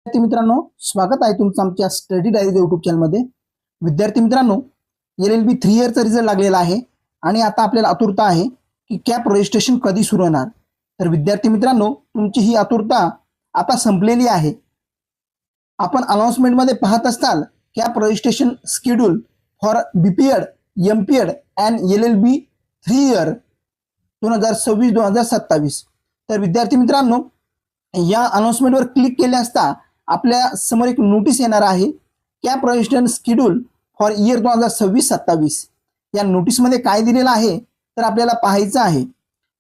विद्यार्थी मित्रांनो, स्वागत आहे तुमचं आमच्या स्टडी डायरी यूट्यूब चॅनलमध्ये। विद्यार्थी मित्रांनो, LLB 3 इयरचा रिझल्ट लागलेला आहे आणि आता आपल्याला आतुरता आहे की कॅप रजिस्ट्रेशन कधी सुरू होणार। तर विद्यार्थी मित्रांनो, तुमची ही आतुरता आता संपलेली आहे। आपण अनाउन्समेंट मध्ये पाहत असताल cap registration schedule for BPEd, MPEd and LLB 3 year 2026-2027। तर विद्यार्थी मित्रांनो, या अनाउन्समेंटवर क्लिक केले असता आपल्या समोर एक नोटीस येणार आहे, cap registration schedule for year 2026-27। या नोटीसमध्ये काय दिलेलं आहे तर आपल्याला पाहायचं आहे।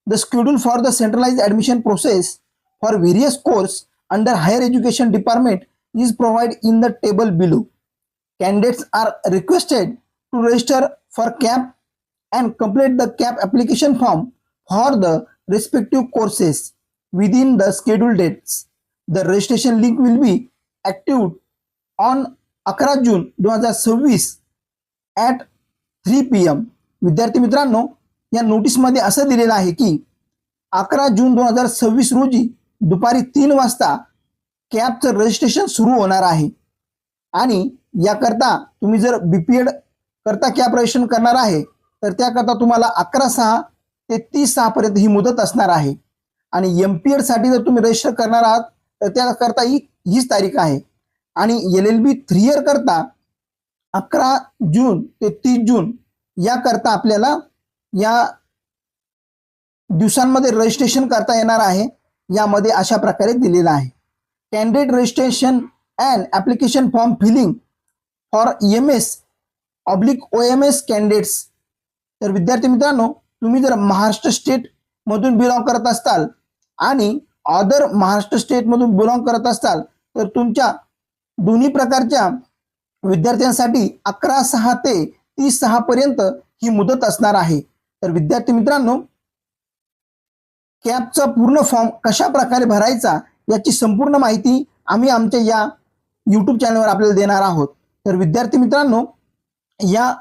The schedule for the centralised admission process for various course under higher education department is provide in the table below. Candidates are requested to register for CAP and complete the CAP application form for the respective courses within the scheduled dates. The registration link will be active on 11 June 2026 at 3 PM. विद्यार्थी मित्रांनो, या नोटीसमध्ये असं दिलेलं आहे की 11 जून 2026 रोजी दुपारी 3 वाजता कॅपचं रजिस्ट्रेशन सुरू होणार आहे आणि याकरता तुम्ही जर बीपीएड करता कॅप रजिस्ट्रेशन करणार आहे तर त्याकरता तुम्हाला 11/6 ते 30/6 पर्यंत ही मुदत असणार आहे आणि एमपीएड साठी जर तुम्ही रजिस्टर करणार आहात तर त्याकरता हीच तारीख आहे आणि LLB 3 इयर करता 11 जून ते 30 जून याकरता आपल्याला या दिवसांमध्ये रजिस्ट्रेशन करता येणार आहे। यामध्ये अशा प्रकारे दिलेलं आहे, candidate registration and application form filling for EMS/OMS candidates. तर विद्यार्थी मित्रांनो, तुम्ही जर महाराष्ट्र स्टेट मधून बिलॉंग करत असताल आणि अदर महाराष्ट्र स्टेट मधून बिलॉंग करत असताल तर तुमच्या दोन्ही प्रकारच्या विद्यार्थ्यांसाठी 11/6 ते 30/6 पर्यंत ही मुदत असणार आहे। तर विद्यार्थी मित्रांनो, कॅपचा पूर्ण फॉर्म कशा प्रकारे भरायचा याची संपूर्ण माहिती आम्ही आमच्या या यूट्यूब चॅनलवर आपल्याला देणार आहोत। तर विद्यार्थी मित्रांनो, या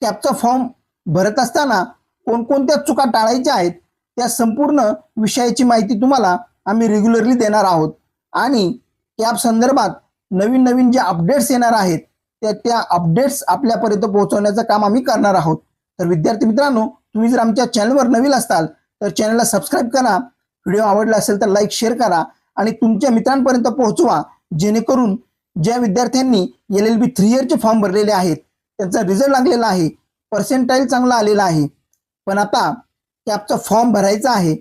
कॅपचा फॉर्म भरत असताना कोणकोणत्या चुका टाळायच्या आहेत त्या संपूर्ण विषयाची माहिती तुम्हाला आम्ही रेग्युलरली देणार आहोत आणि कॅप संदर्भात नवीन नवीन जे अपडेट्स येणार आहेत त्या अपडेट्स आपल्यापर्यंत पोहोचवण्याचं काम आम्ही करणार आहोत। तर विद्यार्थी मित्रांनो, तुम्ही जर आमच्या चॅनलवर नवीन असताल तर चॅनलला सबस्क्राईब करा, व्हिडिओ आवडला असेल तर लाईक शेअर करा आणि तुमच्या मित्रांपर्यंत पोहोचवा, जेणेकरून ज्या विद्यार्थ्यांनी LLB 3 इयरचे फॉर्म भरलेले आहेत त्यांचा रिझल्ट लागलेला आहे, पर्सेंटाईल चांगला आलेला आहे, पण आता कॅपचा फॉर्म भरायचा आहे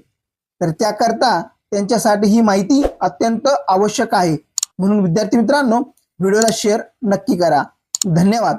तर त्याकरता त्यांच्यासाठी ही माहिती अत्यंत आवश्यक आहे। म्हणून विद्यार्थी मित्रांनो, व्हिडिओला शेअर नक्की करा। धन्यवाद।